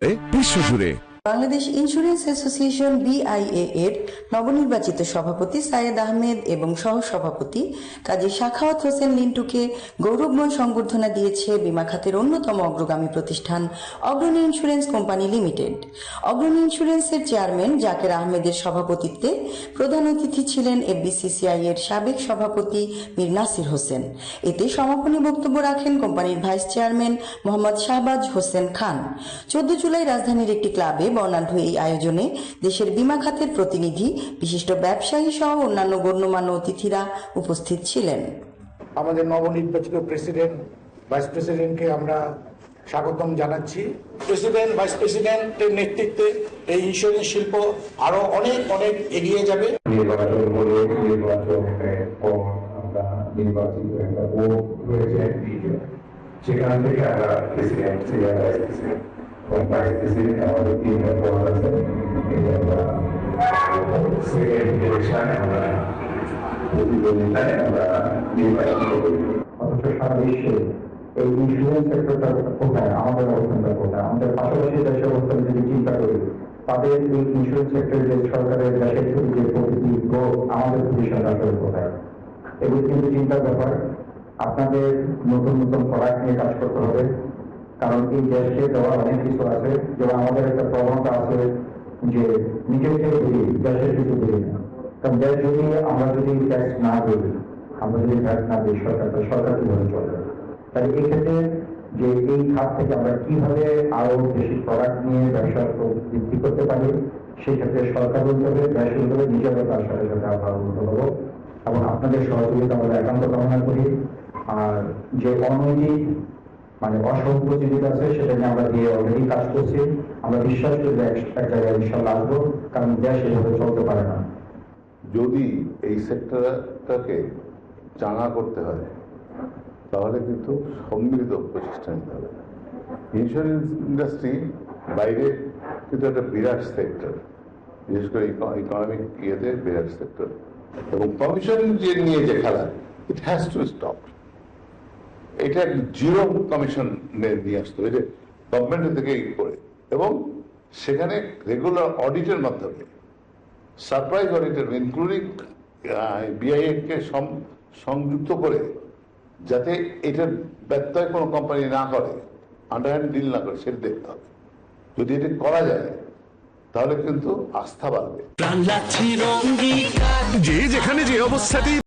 বিশ্বজুড়ে Bangladesh insurance association BIA এর নবনির্বাচিত সভাপতি সাইয়েদ আহমেদ এবং সহসভাপতি কাজী সাখাওয়াত হোসেন লিন্টুকে গৌরবময় সংবর্ধনা দিয়েছে বীমা খাতের অন্যতম অগ্রগামী প্রতিষ্ঠান অগ্রণী ইন্স্যুরেন্স কোম্পানি লিমিটেড। অগ্রণী ইন্স্যুরেন্সের চেয়ারম্যান জাকের আহমেদের সভাপতিত্বে প্রধান অতিথি ছিলেন FBCCI এর সাবেক সভাপতি মীর নাসির হোসেন। এতে সমাপনী বক্তব্য রাখেন কোম্পানির ভাইস চেয়ারম্যান মোহাম্মদ শাহবাজ হোসেন খান। 14 জুলাই রাজধানীর একটি ক্লাবে বর্ণাঢ্য এই আয়োজনে দেশের বীমা খাতের প্রতিনিধি, বিশিষ্ট ব্যবসায়ী সহ অন্যান্য গণ্যমান্য অতিথিরা উপস্থিত ছিলেন। আমাদের নবনির্বাচিত প্রেসিডেন্ট, ভাইস প্রেসিডেন্টকে আমরা স্বাগতম জানাচ্ছি। প্রেসিডেন্ট, ভাইস প্রেসিডেন্টের নেতৃত্বে এই ইন্স্যুরেন্স শিল্প আরো অনেক অনেক এগিয়ে যাবে। সেখান থেকে আমরা প্রেসিডেন্ট আমাদের তিন আছে সেকেন্ড ইলেকশন আমরা প্রতিদ্বন্দ্বিতায় আমরা নির্বাচন করি। অথচ সারা বিশ্বে এই ইন্স্যুরেন্স সেক্টরটা কোথায়, আমাদের অবস্থানটা কোথায়, আমাদের পাশাপাশি দেশের অবস্থান যদি চিন্তা করি, তাদের এই ইন্স্যুরেন্স সেক্টরে যে সরকারের দেশের যে প্রতিটি গ্রোথ, আমাদের পজিশন আসলে কোথায়, এগুলো কিন্তু চিন্তার ব্যাপার। আপনাদের নতুন নতুন প্রোডাক্ট নিয়ে কাজ করতে হবে, কারণ এই দেশকে দেওয়ার অনেক কিছু আছে। যেমন আমাদের একটা প্রবণতা আছে যে নিজের থেকে বেশি দেশের কিছু বেশি না, কারণ দেশ যদি আমরা যদি ট্যাক্স না করি, আমরা যদি ট্যাক্স না দিই সরকার কিভাবে চলবে। তাই এই ক্ষেত্রে যে এই খাত থেকে আমরা কিভাবে আরো বেশি প্রোডাক্ট নিয়ে ব্যবসা বৃদ্ধি করতে পারি, সেই ক্ষেত্রে সরকার বলতে হবে, দেশ বলতে হবে, নিজেরা তার সাথে সাথে আমরা উন্নত হবো এবং আপনাদের সহযোগিতা আমরা একান্ত কামনা করি। আর যে অনৈতিক অসংখ্য জিনিস আছে সেটা নিয়ে আমরা দিয়ে অলরেডি কাজ করছি। আমরা বিশ্বাস করি এক জায়গায় ইনশাল্লাহ আসবো, কারণ দেশ এভাবে চলতে পারে না। যদি এই সেক্টরটাকে চাঙা করতে হয় তাহলে কিন্তু সম্মিলিত প্রচেষ্টা নিতে হবে। ইন্স্যুরেন্স ইন্ডাস্ট্রি বাইরে কিন্তু একটা বিরাট সেক্টর, বিশেষ করে ইকোনমিক ইয়েতে বিরাট সেক্টর, এবং কমিশন যে নিয়ে যে খেলা, ইট হ্যাজ টু স্টপ। এটা জিরো কমিশন নিয়ে আসতে হবে, যে গভর্নমেন্টের থেকে করে, এবং সেখানে রেগুলার অডিটের মাধ্যমে, সারপ্রাইজ অডিটের ইনক্লুডিং BIA কে সংযুক্ত করে, যাতে এটার ব্যত্যয় কোনো কোম্পানি না করে, আন্ডারহ্যান্ড ডিল না করে, সেটা দেখতে হবে। যদি এটা করা যায় তাহলে কিন্তু আস্থা বাড়বে। যে যেখানে যে অবস্থাতেই